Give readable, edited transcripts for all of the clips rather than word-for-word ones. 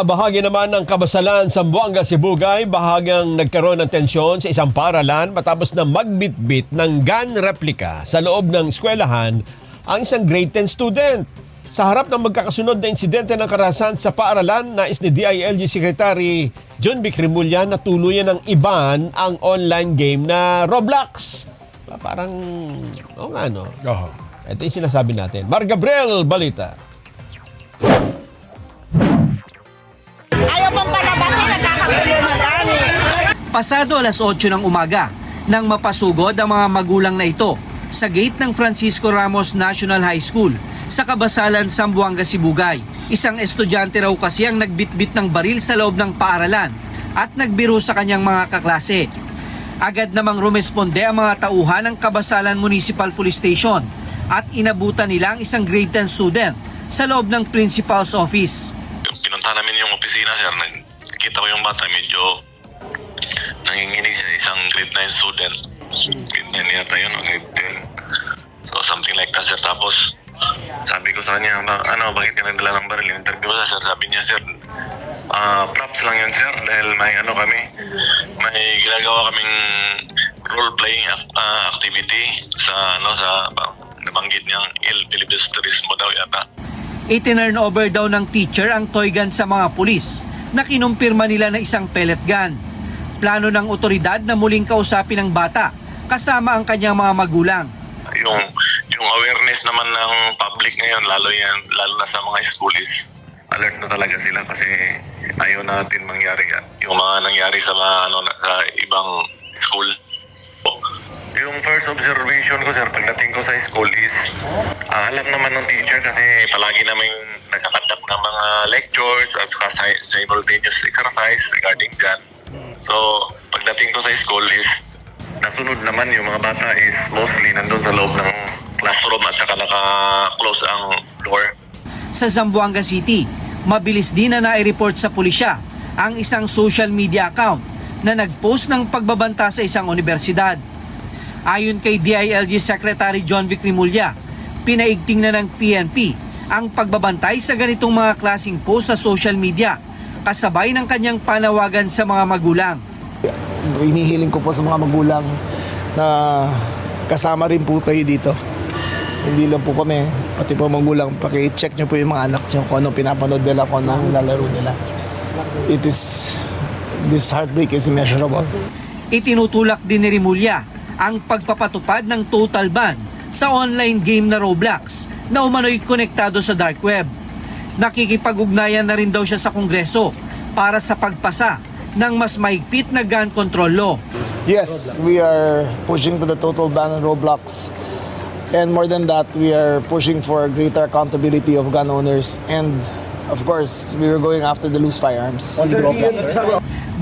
Sa bahagi naman ng kabasalan sa Zamboanga, Sibugay, bahagyang nagkaroon ng tensyon sa isang paaralan matapos na magbitbit ng gun replica sa loob ng eskwelahan ang isang grade 10 student. Sa harap ng magkakasunod na insidente ng karahasan sa paaralan, nais ni DILG Secretary John Vic Remulla na tuluyan ng iban ang online game na Roblox. Parang, no? Ito yung sinasabi natin. Mar Gabriel, balita. Ayaw pong palabasin, nagkakagulo na dami. Pasado alas 8 ng umaga nang mapasugod ang mga magulang na ito sa gate ng Francisco Ramos National High School sa Kabasalan, Zamboanga, Sibugay. Isang estudyante raw kasi ang nagbitbit ng baril sa loob ng paaralan at nagbiro sa kanyang mga kaklase. Agad namang rumesponde ang mga tauhan ng Kabasalan Municipal Police Station at inabutan nila ang isang grade 10 student sa loob ng principal's office. Pinunta namin yung opisina, sir. Nakita ko yung bata, medyo nanginginig siya. Isang grade 9 student. Grade 9 yata yun, o grade 10. So, something like that, sir. Tapos, sabi ko sa kanya, bakit ka nagdala ng baril? Interview ko sir. Sabi niya, sir, props lang yun, sir. Dahil may ginagawa kaming role-playing activity sa nabanggit niyang filibusterismo daw yata. Itinurn over daw ng teacher ang toy gun sa mga pulis na kinumpirma nila na isang pellet gun. Plano ng otoridad na muling kausapin ang bata kasama ang kanyang mga magulang. Yung awareness naman ng public ngayon, lalo na sa mga school is alert na talaga sila kasi ayaw natin mangyari yung mga nangyari sa sa ibang school. Yung first observation ko, sir, pagdating ko sa school is alam naman ng teacher kasi palagi namin nagkakandak ng mga lectures at simultaneous exercise regarding dyan. So, pagdating ko sa school is nasunod naman yung mga bata is mostly nandun sa loob ng classroom at saka naka-close ang door. Sa Zamboanga City, mabilis din na nai-report sa pulisya ang isang social media account na nag-post ng pagbabanta sa isang universidad. Ayon kay DILG Secretary John Vic Remulla, pinaigting na ng PNP ang pagbabantay sa ganitong mga klaseng post sa social media, kasabay ng kanyang panawagan sa mga magulang. Hinihiling ko po sa mga magulang na kasama rin po kayo dito. Hindi lang po kami, pati po magulang, paki-check nyo po yung mga anak nyo kung anong pinapanood nila, kung anong nilalaro nila. This heartbreak is immeasurable. Itinutulak din ni Remulla ang pagpapatupad ng total ban sa online game na Roblox na umano'y konektado sa dark web. Nakikipag-ugnayan na rin daw siya sa Kongreso para sa pagpasa ng mas mahigpit na gun control law. Yes, we are pushing for the total ban on Roblox. And more than that, we are pushing for greater accountability of gun owners. And of course, we were going after the loose firearms.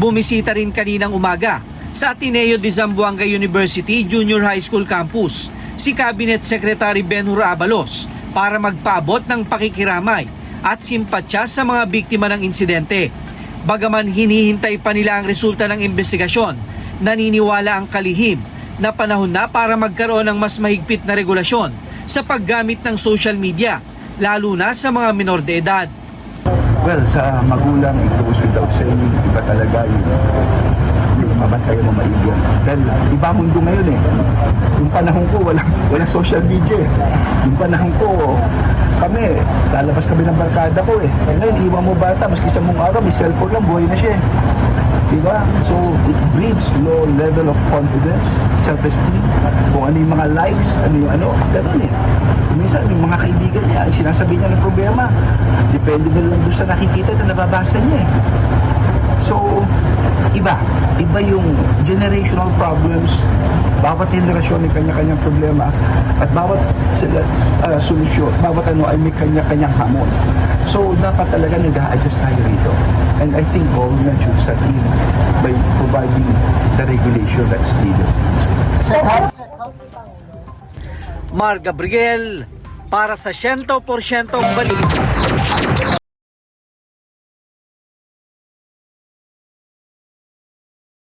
Bumisita rin kaninang umaga sa Ateneo de Zamboanga University Junior High School Campus si Cabinet Secretary Ben-Hur Abalos para magpaabot ng pakikiramay at simpatya sa mga biktima ng insidente. Bagaman hinihintay pa nila ang resulta ng investigasyon, naniniwala ang kalihim na panahon na para magkaroon ng mas mahigpit na regulasyon sa paggamit ng social media, lalo na sa mga minor de edad. Well, sa magulang, it goes without saying, iba talaga yung mabantay mo maigyan. Dahil iba mundo ngayon eh. Yung panahon ko, walang social media eh. Yung panahon ko, kami, lalabas kami ng barkada ko eh. Ngayon, iwan mo bata, maski sa mong araw, may cellphone lang, buhay na siya eh. Diba? So, it breeds low level of confidence, self-esteem, kung ano yung mga likes, ano yung ganun eh. Minsan, yung mga kaibigan niya, sinasabi niya ng problema, depende na lang doon sa nakikita na nababasa niya eh. So, iba yung generational problems, bawat generasyon may kanya-kanyang problema at bawat solusyon, bawat ay may kanya-kanyang hamon. So, dapat talaga nag-a-adjust tayo rito. And I think government should start in by providing the regulation that's needed. Mar Gabriel para sa 100% Balita.